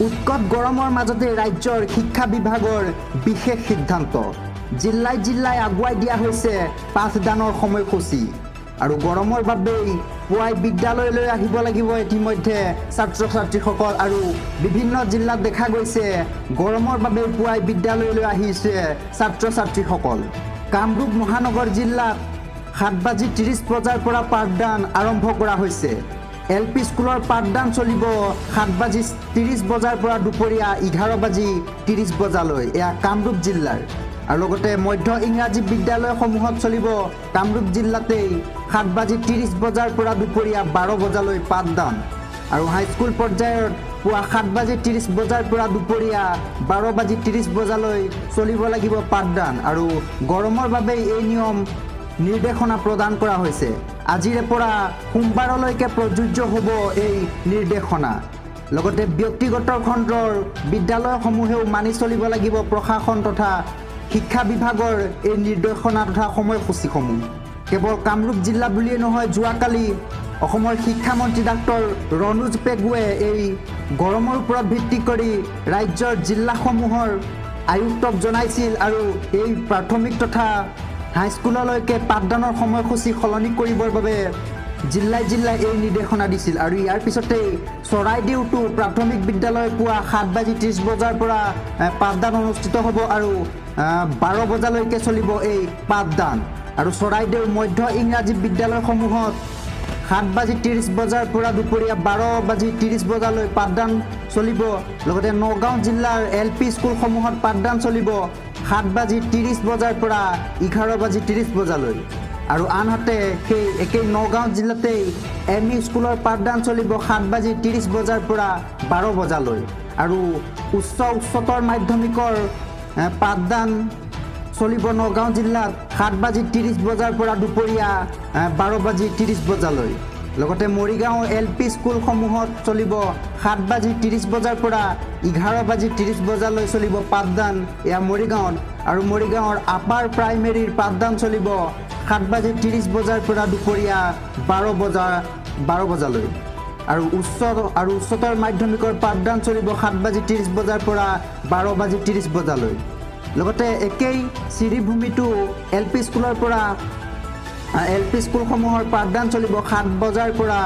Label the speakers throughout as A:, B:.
A: উৎকট গৰমৰ মাজতে ৰাজ্যৰ শিক্ষা বিভাগৰ বিশেষ সিদ্ধান্ত জিল্লাই জিল্লাই আগুৱাই দিয়া হৈছে পাঠদানৰ সময়সূচী আৰু গৰমৰ বাবেই পুৱাই বিদ্যালয়লৈ আহিব লাগিব ইতিমধ্যে ছাত্ৰ ছাত্ৰীসকল আৰু বিভিন্ন জিলাত দেখা গৈছে গৰমৰ বাবে পুৱাই বিদ্যালয়লৈ আহিছে ছাত্ৰ ছাত্ৰীসকল কামৰূপ মহানগৰ জিলাত 7:30 বজাৰ পৰা পাঠদান আৰম্ভ কৰা হৈছে এলপি স্কুলৰ পাঠদান চলিব 7:30 বজাৰ পৰা দুপৰীয়া 11:30 বজালৈ এয়া কামৰূপ জিলাৰ আৰু লগতে মধ্য ইংৰাজী বিদ্যালয়সমূহত চলিব কামৰূপ জিলাতেই 7:30 বজাৰ পৰা দুপৰীয়া 12 বজালৈ পাঠদান আৰু হাইস্কুল পৰ্যায়ত পুৱা 7:30 বজাৰ পৰা দুপৰীয়া 12:30 বজালৈ চলিব লাগিব পাঠদান আৰু গৰমৰ বাবে এই নিয়ম নিৰ্দেশনা প্ৰদান কৰা হৈছে আজিৰে পৰা সোমবাৰলৈকে প্ৰযোজ্য হ'ব এই নিৰ্দেশনা লগতে ব্যক্তিগত খণ্ডৰ বিদ্যালয়সমূহেও মানি চলিব লাগিব প্ৰশাসন তথা শিক্ষা বিভাগৰ এই নিৰ্দেশনা তথা সময়সূচীসমূহ কেৱল কামৰূপ জিলা বুলিয়ে নহয় যোৱাকালি অসমৰ শিক্ষামন্ত্ৰী ডাক্তৰ ৰণোজ পেগুৱে এই গৰমৰ ওপৰত ভিত্তি কৰি ৰাজ্যৰ জিলাসমূহৰ আয়ুক্তক জনাইছিল আৰু এই প্ৰাথমিক তথা হাইস্কুললৈকে পাঠদানৰ সময়সূচী সলনি কৰিবৰ বাবে জিল্লাই জিল্লাই এই নিৰ্দেশনা দিছিল আৰু ইয়াৰ পিছতেই চৰাইদেউতো প্ৰাথমিক বিদ্যালয় পুৱা 7:30 বজাৰ পৰা পাঠদান অনুষ্ঠিত হ'ব আৰু 12 বজালৈকে চলিব এই পাঠদান আৰু চৰাইদেউ মধ্য ইংৰাজী বিদ্যালয়সমূহত 7:30 বজাৰ পৰা দুপৰীয়া 12:30 বজালৈ পাঠদান চলিব লগতে নগাঁও জিলাৰ এলপি স্কুলসমূহত পাঠদান চলিব 7:30 বজাৰ পৰা 11:30 বজালৈ আৰু আনহাতে সেই একেই নগাঁও জিলাতেই এমই স্কুলৰ পাঠদান চলিব 7:30 বজাৰ পৰা 12 বজালৈ আৰু উচ্চতৰ মাধ্যমিকৰ পাঠদান চলিব নগাঁও জিলাত 7:30 বজাৰ পৰা দুপৰীয়া 12:30 বজালৈ লগতে মৰিগাঁও এলপি স্কুলসমূহত চলিব 7:30 বজাৰ পৰা 11:30 বজালৈ চলিব পাঠদান এয়া মৰিগাঁৱত আৰু মৰিগাঁৱৰ আপাৰ প্ৰাইমেৰীৰ পাঠদান চলিব 7:30 বজাৰ পৰা দুপৰীয়া 12 বজালৈ আৰু উচ্চতৰ মাধ্যমিকৰ পাঠদান চলিব 7:30 বজাৰ পৰা 12:30 বজালৈ লগতে একেই শ্ৰীভূমিতো এলপি স্কুলৰ পৰা এলপি স্কুলসমূহৰ পাঠদান চলিব 7 বজাৰ পৰা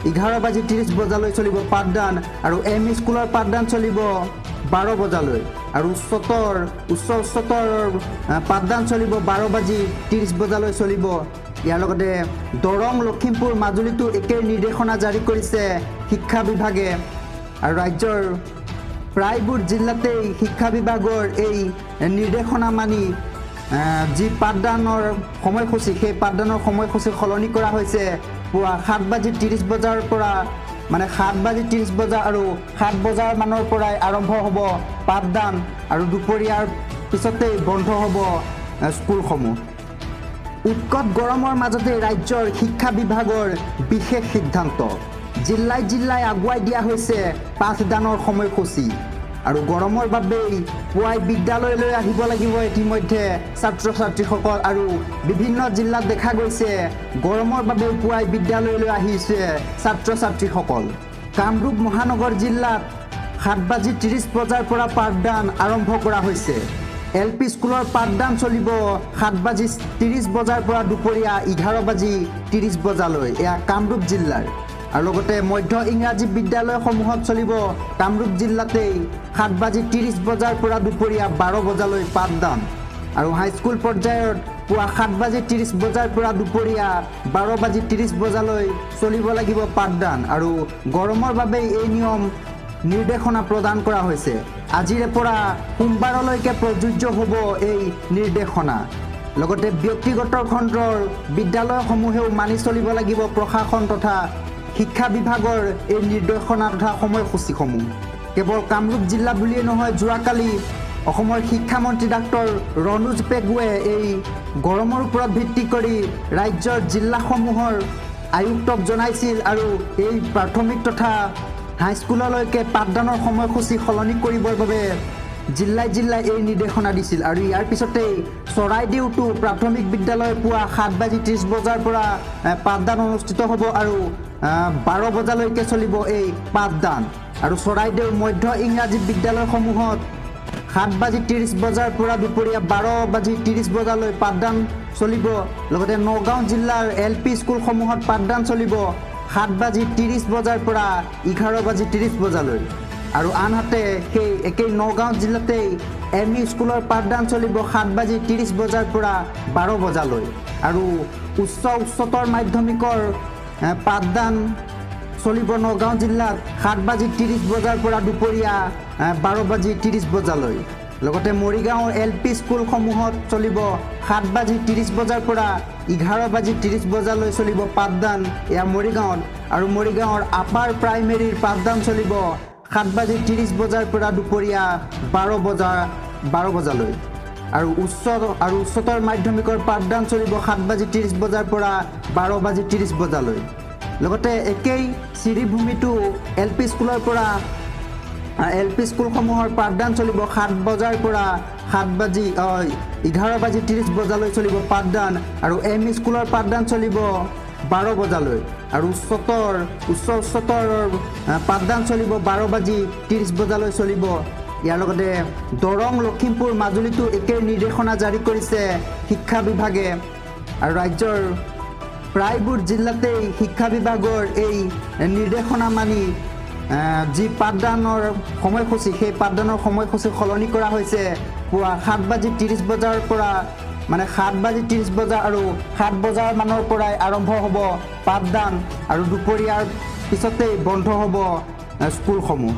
A: 11:30 বজালৈ চলিব পাঠদান আৰু এমই স্কুলৰ পাঠদান চলিব 12 বজালৈ আৰু উচ্চতৰ পাঠদান চলিব 12:30 বজালৈ চলিব ইয়াৰ লগতে দৰং লখিমপুৰ মাজুলীতো একেই নিৰ্দেশনা জাৰি কৰিছে শিক্ষা বিভাগে আৰু ৰাজ্যৰ প্ৰায়বোৰ জিলাতেই শিক্ষা বিভাগৰ এই নিৰ্দেশনা মানি যি পাঠদানৰ সময়সূচী সেই পাঠদানৰ সময়সূচী সলনি কৰা হৈছে পুৱা 7:30 বজাৰ পৰা মানে 7:30 বজা আৰু 7 বজাৰ মানৰ পৰাই আৰম্ভ হ'ব পাঠদান আৰু দুপৰীয়াৰ পিছতেই বন্ধ হ'ব স্কুলসমূহ উৎকট গৰমৰ মাজতে ৰাজ্যৰ শিক্ষা বিভাগৰ বিশেষ সিদ্ধান্ত জিল্লাই জিল্লাই আগুৱাই দিয়া হৈছে পাঠদানৰ সময়সূচী আৰু গৰমৰ বাবেই পুৱাই বিদ্যালয়লৈ আহিব লাগিব ইতিমধ্যে ছাত্ৰ ছাত্ৰীসকল আৰু বিভিন্ন জিলাত দেখা গৈছে গৰমৰ বাবে পুৱাই বিদ্যালয়লৈ আহিছে ছাত্ৰ ছাত্ৰীসকল কামৰূপ মহানগৰ জিলাত 7:30 বজাৰ পৰা পাঠদান আৰম্ভ কৰা হৈছে এলপি স্কুলৰ পাঠদান চলিব 7:30 বজাৰ পৰা দুপৰীয়া 11:30 বজালৈ এয়া কামৰূপ জিলাৰ আৰু লগতে মধ্য ইংৰাজী বিদ্যালয়সমূহত চলিব কামৰূপ জিলাতেই 7:30 বজাৰ পৰা দুপৰীয়া 12 বজালৈ পাঠদান আৰু হাইস্কুল পৰ্যায়ত পুৱা 7:30 বজাৰ পৰা দুপৰীয়া 12:30 বজালৈ চলিব লাগিব পাঠদান আৰু গৰমৰ বাবে এই নিয়ম নিৰ্দেশনা প্ৰদান কৰা হৈছে আজিৰে পৰা সোমবাৰলৈকে প্ৰযোজ্য হ'ব এই নিৰ্দেশনা লগতে ব্যক্তিগত খণ্ডৰ বিদ্যালয়সমূহেও মানি চলিব লাগিব প্ৰশাসন তথা শিক্ষা বিভাগৰ এই নিৰ্দেশনা তথা সময়সূচীসমূহ কেৱল কামৰূপ জিলা বুলিয়ে নহয় যোৱাকালি অসমৰ শিক্ষামন্ত্ৰী ডাক্তৰ ৰণোজ পেগুৱে এই গৰমৰ ওপৰত ভিত্তি কৰি ৰাজ্যৰ জিলাসমূহৰ আয়ুক্তক জনাইছিল আৰু এই প্ৰাথমিক তথা হাইস্কুললৈকে পাঠদানৰ সময়সূচী সলনি কৰিবৰ বাবে জিল্লাই জিল্লাই এই নিৰ্দেশনা দিছিল আৰু ইয়াৰ পিছতেই চৰাইদেউতো প্ৰাথমিক বিদ্যালয় পুৱা 7:30 বজাৰ পৰা পাঠদান অনুষ্ঠিত হ'ব আৰু 12 বজালৈকে চলিব এই পাঠদান আৰু চৰাইদেউ মধ্য ইংৰাজী বিদ্যালয়সমূহত 7:30 বজাৰ পৰা দুপৰীয়া 12:30 বজালৈ পাঠদান চলিব। লগতে নগাঁও জিলাৰ LP স্কুলসমূহত পাঠদান চলিব 7:30 বজাৰ পৰা 11:30 বজালৈ। আৰু আনহাতে সেই একেই নগাঁও জিলাতেই ME স্কুলৰ পাঠদান চলিব 7:30 বজাৰ পৰা 12 বজালৈ। আৰু উচ্চতৰ মাধ্যমিকৰ পাঠদান চলিব নগাঁও জিলাত 7:30 বজাৰ পৰা দুপৰীয়া 12:30 বজালৈ। লগতে মৰিগাঁৱৰ LP স্কুলসমূহত চলিব 7:30 বজাৰ পৰা 11:30 বজালৈ চলিব পাঠদান এয়া মৰিগাঁৱত। আৰু মৰিগাঁৱৰ আপাৰ প্ৰাইমেৰীৰ পাঠদান চলিব 7:30 বজাৰ পৰা দুপৰীয়া 12 বজালৈ। আৰু উচ্চতৰ মাধ্যমিকৰ পাঠদান চলিব 7:30 বজাৰ পৰা 12:30 বজালৈ। লগতে একেই শ্ৰীভূমিতো LP স্কুলৰ পৰা LP স্কুলসমূহৰ পাঠদান চলিব 7 বজাৰ পৰা 11:30 বজালৈ চলিব পাঠদান। আৰু ME স্কুলৰ পাঠদান চলিব 12 বজালৈ। আৰু উচ্চতৰ পাঠদান চলিব 12:30 বজালৈ চলিব। ইয়াৰ লগতে দৰং লখিমপুৰ মাজুলীতো একেই নিৰ্দেশনা জাৰি কৰিছে শিক্ষা বিভাগে। আৰু ৰাজ্যৰ প্ৰায়বোৰ জিলাতেই শিক্ষা বিভাগৰ এই নিৰ্দেশনা মানি যি পাঠদানৰ সময়সূচী সেই পাঠদানৰ সময়সূচী সলনি কৰা হৈছে। পুৱা 7:30 বজাৰ পৰা 7:30 বজা আৰু 7 বজাৰ মানৰ পৰাই আৰম্ভ হ'ব পাঠদান। আৰু দুপৰীয়াৰ পিছতেই বন্ধ হ'ব স্কুলসমূহ।